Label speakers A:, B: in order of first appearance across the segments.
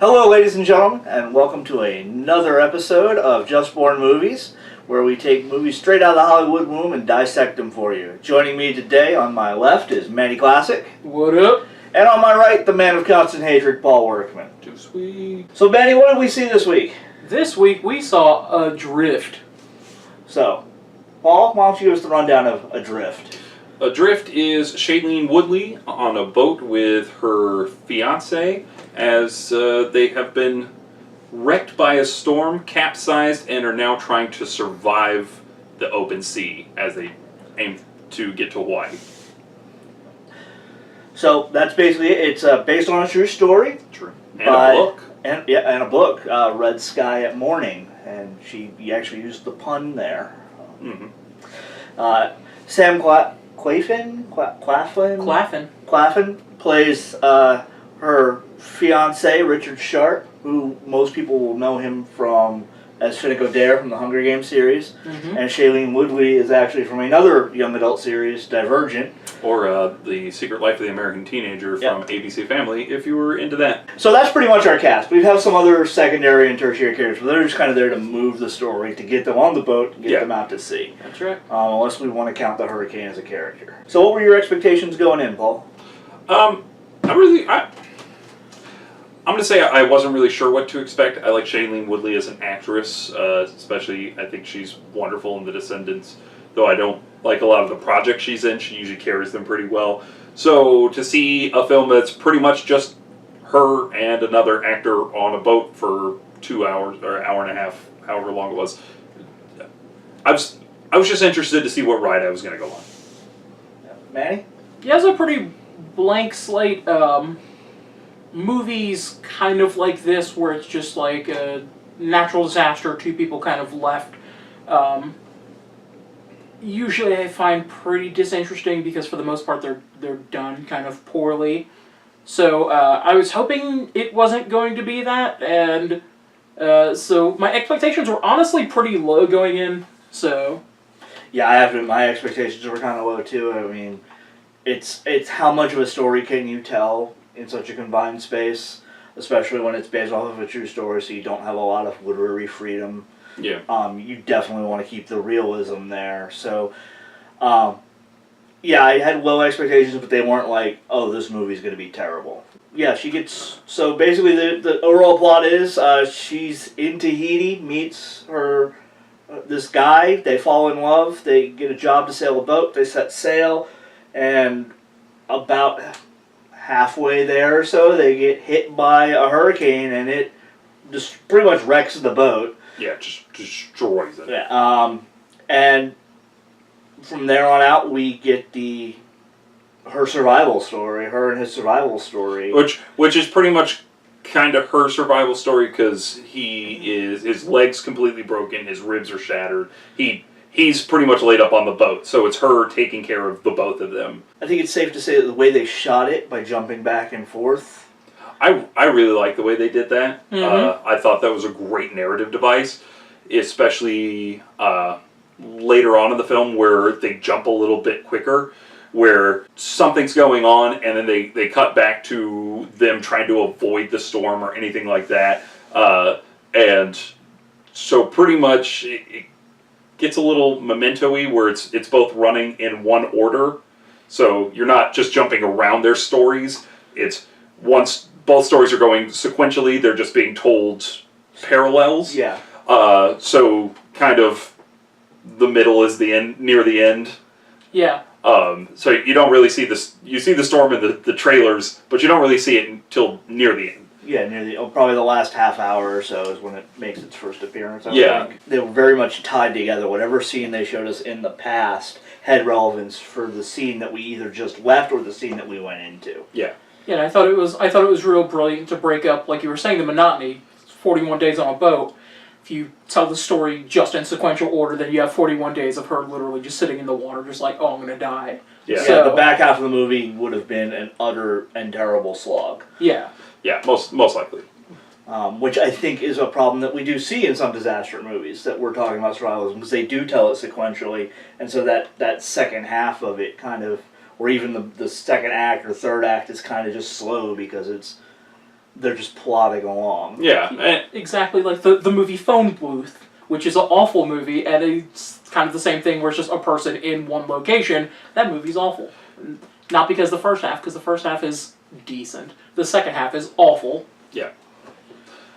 A: Hello, ladies and gentlemen, and welcome to another episode of Just Born Movies, where we take movies straight out of the Hollywood womb and dissect them for you. Joining me today on my left is Manny Classic.
B: What up?
A: And on my right, the man of constant hatred, Paul Workman.
B: Too sweet.
A: So, Manny, what did we see this week?
B: This week we saw Adrift.
A: So, Paul, why don't you give us the rundown of Adrift?
C: Adrift is Shailene Woodley on a boat with her fiancé as they have been wrecked by a storm, capsized, and are now trying to survive the open sea as they aim to get to Hawaii.
A: So, that's basically it. It's based on a true story.
C: True. And a book.
A: And a book, Red Sky at Morning. And he actually used the pun there.
C: Mm-hmm.
A: Sam Claflin plays her fiance, Richard Sharp, who most people will know him from as Finnick Odair from the Hunger Games series.
B: Mm-hmm.
A: And Shailene Woodley is actually from another young adult series, Divergent.
C: Or The Secret Life of the American Teenager from ABC Family, if you were into that.
A: So that's pretty much our cast. We have some other secondary and tertiary characters, but they're just kind of there to move the story, to get them on the boat, and get them out to sea.
B: That's right.
A: Unless we want to count the hurricane as a character. So what were your expectations going in, Paul?
C: I'm going to say I wasn't really sure what to expect. I like Shailene Woodley as an actress, especially I think she's wonderful in The Descendants. Though I don't like a lot of the projects she's in, she usually carries them pretty well. So to see a film that's pretty much just her and another actor on a boat for 2 hours, or an hour and a half, however long it was, I was just interested to see what ride I was going to go on.
A: Manny?
B: Yeah, it's a pretty blank slate. Movies kind of like this, where it's just like a natural disaster, two people kind of left. Usually I find pretty disinteresting because for the most part they're done kind of poorly. So I was hoping it wasn't going to be that, and so my expectations were honestly pretty low going in. So
A: Yeah, I have to. My expectations were kind of low too. I mean, it's how much of a story can you tell in such a confined space, especially when it's based off of a true story, so you don't have a lot of literary freedom.
C: Yeah.
A: You definitely want to keep the realism there. So, yeah, I had low expectations, but they weren't like, oh, this movie's going to be terrible. Yeah, she gets... So basically the overall plot is she's in Tahiti, meets her this guy, they fall in love, they get a job to sail a boat, they set sail, and about halfway there or so, they get hit by a hurricane, and it just pretty much wrecks the boat.
C: Yeah, just destroys it.
A: Yeah, and from there on out, we get her survival story, her and his survival story.
C: Which is pretty much kind of her survival story, because his leg's completely broken, his ribs are shattered. He's pretty much laid up on the boat, so it's her taking care of the both of them.
A: I think it's safe to say that the way they shot it, by jumping back and forth,
C: I really like the way they did that.
B: Mm-hmm.
C: I thought that was a great narrative device, especially later on in the film where they jump a little bit quicker, where something's going on and then they cut back to them trying to avoid the storm or anything like that. And so pretty much it gets a little memento-y where it's both running in one order. So you're not just jumping around their stories. It's once both stories are going sequentially, they're just being told parallels.
A: yeah.
C: So kind of the middle is the end, near the end.
B: yeah.
C: So you don't really see this. You see the storm in the trailers, but you don't really see it until near the end.
A: Yeah, probably the last half hour or so is when it makes its first appearance. I
C: Yeah.
A: think. They were very much tied together. Whatever scene they showed us in the past had relevance for the scene that we either just left or the scene that we went into.
C: Yeah.
B: Yeah, and I thought it was real brilliant to break up, like you were saying, the monotony. 41 days on a boat. If you tell the story just in sequential order, then you have 41 days of her literally just sitting in the water, just like, oh, I'm gonna die.
C: Yeah.
A: So, the back half of the movie would have been an utter and terrible slog.
B: Yeah.
C: Yeah, most likely.
A: Which I think is a problem that we do see in some disaster movies that we're talking about survivalism, because they do tell it sequentially, and so that second half of it kind of, or even the second act or third act is kind of just slow because it's they're just plodding along.
C: Yeah.
B: Exactly like the movie Phone Booth, which is an awful movie, and it's kind of the same thing where it's just a person in one location. That movie's awful. Not because the first half is decent. The second half is awful.
C: Yeah.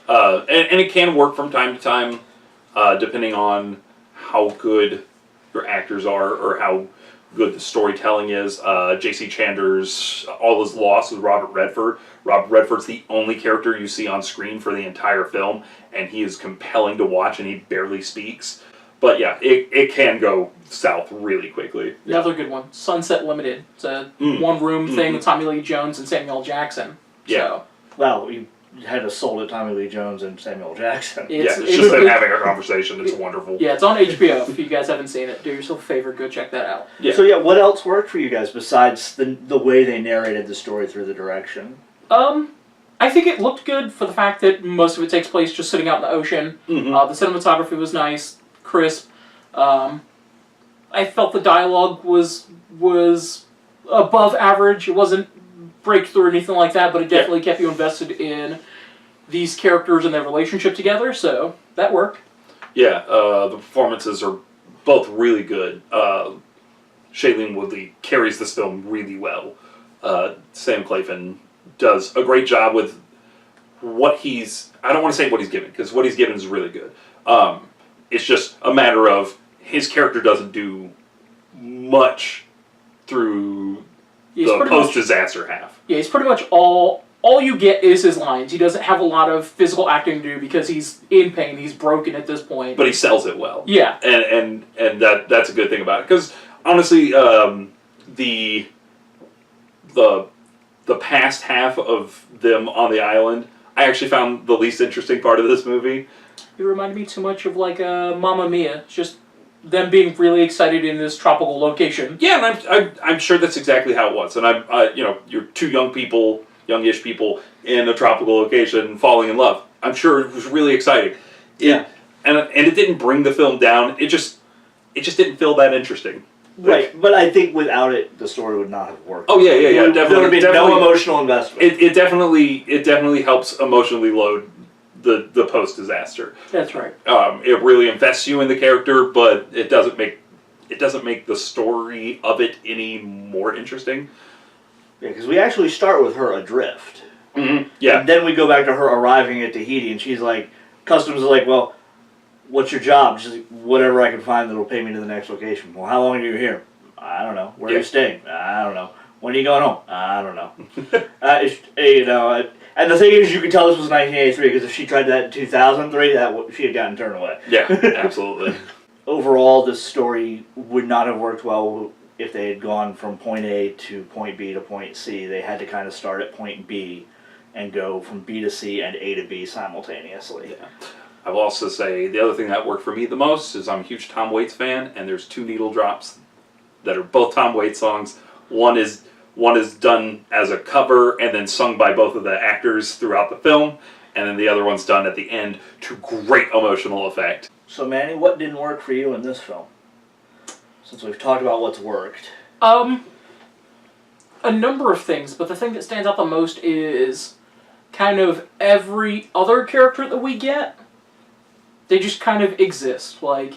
C: And it can work from time to time, depending on how good your actors are or how good the storytelling is. J.C. Chandler's All Is Lost with Robert Redford. Robert Redford's the only character you see on screen for the entire film, and he is compelling to watch, and he barely speaks. But yeah, it can go south really quickly.
B: Another good one, Sunset Limited. It's a one-room thing with Tommy Lee Jones and Samuel Jackson.
C: Yeah.
B: So,
A: Well, you had to sold it Tommy Lee Jones and Samuel Jackson.
C: It's just them having a conversation. It's wonderful.
B: Yeah, it's on HBO. If you guys haven't seen it, do yourself a favor, go check that out.
C: Yeah.
A: So yeah, what else worked for you guys besides the way they narrated the story through the direction?
B: I think it looked good for the fact that most of it takes place just sitting out in the ocean.
C: Mm-hmm.
B: The cinematography was nice, crisp. I felt the dialogue was above average. It wasn't breakthrough or anything like that, but it definitely kept you invested in these characters and their relationship together, so that worked.
C: Yeah, the performances are both really good. Shailene Woodley carries this film really well. Sam Claflin does a great job with what he's... I don't want to say what he's given, because what he's given is really good. It's just a matter of his character doesn't do much through the post-disaster half.
B: Yeah, he's pretty much all you get is his lines. He doesn't have a lot of physical acting to do because he's in pain, he's broken at this point.
C: But he sells it well.
B: Yeah.
C: And that's a good thing about it. Because, honestly, the past half of them on the island, I actually found the least interesting part of this movie.
B: It reminded me too much of, like, Mamma Mia. It's just them being really excited in this tropical location.
C: Yeah, and I'm sure that's exactly how it was. And you're two youngish people in a tropical location falling in love. I'm sure it was really exciting.
A: Yeah,
C: and it didn't bring the film down. It just didn't feel that interesting.
A: Right, but I think without it, the story would not have worked.
C: Oh yeah, definitely.
A: There would be no emotional investment.
C: It definitely helps emotionally load the post disaster.
B: That's right.
C: It really invests you in the character, but it doesn't make the story of it any more interesting.
A: Yeah, because we actually start with her adrift.
C: Mm-hmm. Yeah.
A: And then we go back to her arriving at Tahiti, and she's like, customs is like, well, what's your job? She's like, whatever I can find that'll pay me to the next location. Well, how long are you here? I don't know. Where are you staying? I don't know. When are you going home? I don't know. And the thing is, you could tell this was 1983, because if she tried that in 2003, she had gotten turned away.
C: Yeah, absolutely.
A: Overall, this story would not have worked well if they had gone from point A to point B to point C. They had to kind of start at point B and go from B to C and A to B simultaneously.
C: Yeah. I will also say the other thing that worked for me the most is I'm a huge Tom Waits fan, and there's two needle drops that are both Tom Waits songs. One is done as a cover and then sung by both of the actors throughout the film, and then the other one's done at the end to great emotional effect.
A: So, Manny, what didn't work for you in this film? Since we've talked about what's worked.
B: A number of things, but the thing that stands out the most is kind of every other character that we get. They just kind of exist. Like,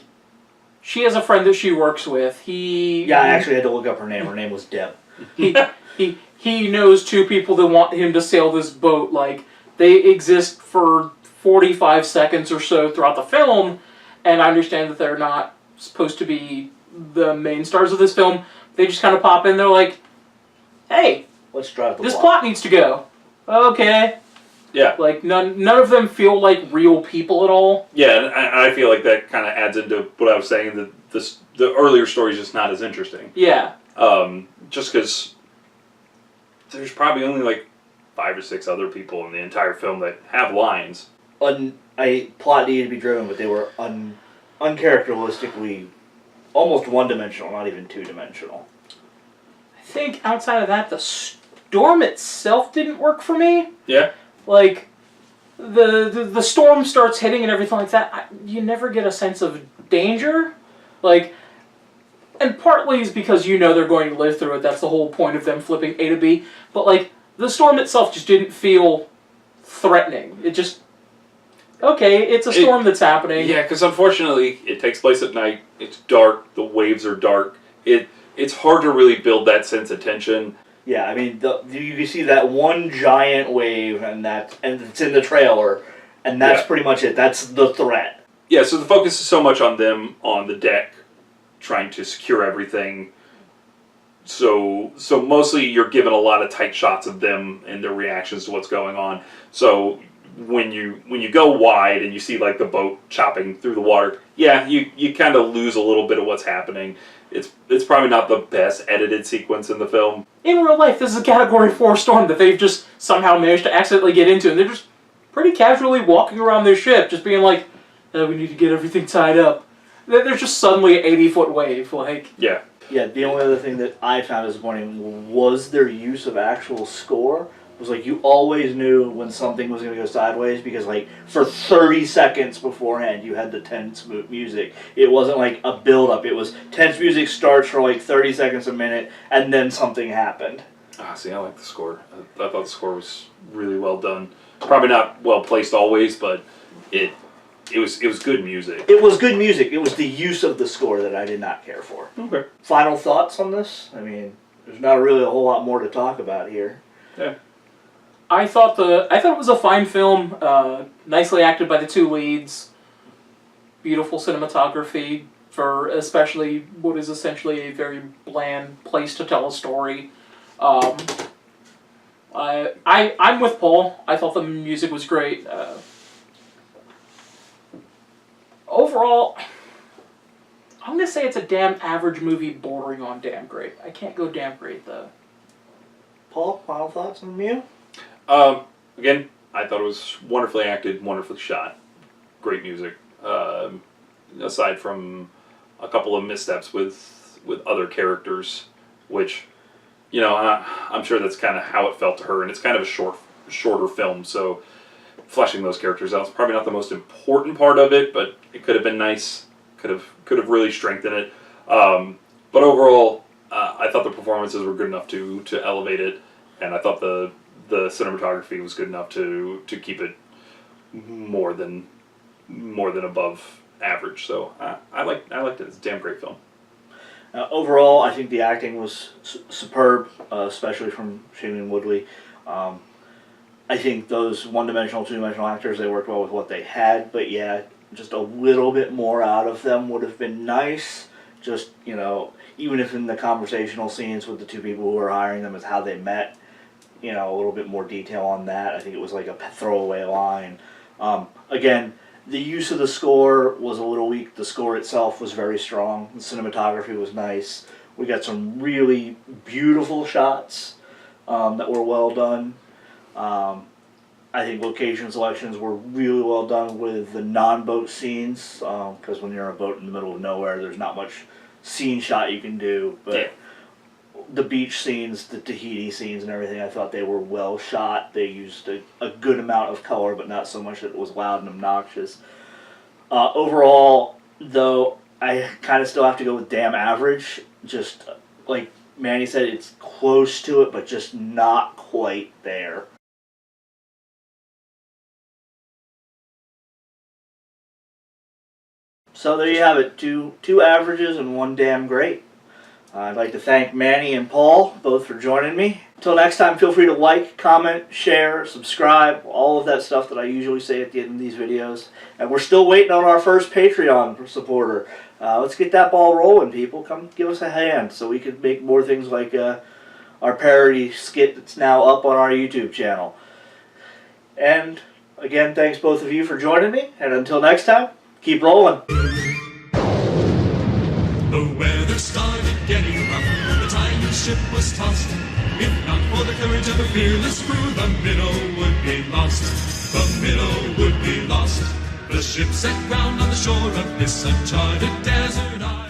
B: she has a friend that she works with.
A: Yeah, I actually had to look up her name. Her name was Deb.
B: He knows two people that want him to sail this boat. Like, they exist for 45 seconds or so throughout the film, and I understand that they're not supposed to be the main stars of this film. They just kind of pop in. They're like, "Hey,
A: let's drive the
B: this plot needs to go." Okay.
C: Yeah.
B: Like, none of them feel like real people at all.
C: Yeah, and I feel like that kind of adds into what I was saying, that the earlier story is just not as interesting.
B: Yeah.
C: Just because there's probably only like 5 or 6 other people in the entire film that have lines.
A: Plot needed to be driven, but they were uncharacteristically almost one-dimensional, not even two-dimensional.
B: I think outside of that, the storm itself didn't work for me.
C: Yeah.
B: Like, the storm starts hitting and everything like that. You never get a sense of danger. Like, and partly is because you know they're going to live through it. That's the whole point of them flipping A to B. But, like, the storm itself just didn't feel threatening. It just, okay, it's a storm that's happening.
C: Yeah, because unfortunately, it takes place at night. It's dark. The waves are dark. It's hard to really build that sense of tension.
A: Yeah, I mean, you can see that one giant wave, and it's in the trailer, and that's pretty much it. That's the threat.
C: Yeah, so the focus is so much on them on the deck, trying to secure everything. So mostly you're given a lot of tight shots of them and their reactions to what's going on. So when you go wide and you see like the boat chopping through the water, yeah, you kind of lose a little bit of what's happening. It's probably not the best edited sequence in the film.
B: In real life, this is a Category 4 storm that they've just somehow managed to accidentally get into, and they're just pretty casually walking around their ship, just being like, we need to get everything tied up. There's just suddenly an 80-foot wave, like...
C: Yeah.
A: Yeah, the only other thing that I found disappointing was their use of actual score. It was like you always knew when something was going to go sideways because like for 30 seconds beforehand you had the tense music. It wasn't like a build-up. It was tense music starts for like 30 seconds a minute and then something happened.
C: See, I like the score. I thought the score was really well done. Probably not well placed always, but it was good music.
A: It was good music. It was the use of the score that I did not care for.
C: Okay.
A: Final thoughts on this? I mean, there's not really a whole lot more to talk about here.
C: Yeah.
B: I thought it was a fine film, nicely acted by the two leads, beautiful cinematography for especially what is essentially a very bland place to tell a story. I'm with Paul. I thought the music was great. Overall, I'm going to say it's a damn average movie bordering on damn great. I can't go damn great, though.
A: Paul, final thoughts on you?
C: Again, I thought it was wonderfully acted, wonderfully shot, great music. Aside from a couple of missteps with other characters, which, you know, I'm sure that's kind of how it felt to her, and it's kind of a shorter film, so fleshing those characters out is probably not the most important part of it, but it could have been nice, could have really strengthened it. But overall, I thought the performances were good enough to elevate it, and I thought the cinematography was good enough to keep it more than above average. So I liked it. It's a damn great film.
A: Overall, I think the acting was superb, especially from Shailene Woodley. I think those one-dimensional, two-dimensional actors, they worked well with what they had, but yeah, just a little bit more out of them would have been nice. Just, you know, even if in the conversational scenes with the two people who were hiring them is how they met, you know, a little bit more detail on that. I think it was like a throwaway line. Again, the use of the score was a little weak. The score itself was very strong. The cinematography was nice. We got some really beautiful shots that were well done. I think location selections were really well done with the non-boat scenes, because when you're on a boat in the middle of nowhere, there's not much scene shot you can do. But
C: Yeah.
A: The beach scenes, the Tahiti scenes and everything, I thought they were well shot. They used a good amount of color, but not so much that it was loud and obnoxious. Overall, though, I kind of still have to go with damn average. Just like Manny said, it's close to it, but just not quite there. So there you have it, two averages and one damn great. I'd like to thank Manny and Paul, both for joining me. Until next time, feel free to like, comment, share, subscribe, all of that stuff that I usually say at the end of these videos. And we're still waiting on our first Patreon supporter. Let's get that ball rolling, people. Come give us a hand so we can make more things like our parody skit that's now up on our YouTube channel. And again, thanks both of you for joining me. And until next time, keep rolling.
D: The weather started getting rough, the tiny ship was tossed. If not for the courage of the fearless crew, the minnow would be lost. The minnow would be lost. The ship set ground on the shore of this uncharted desert island.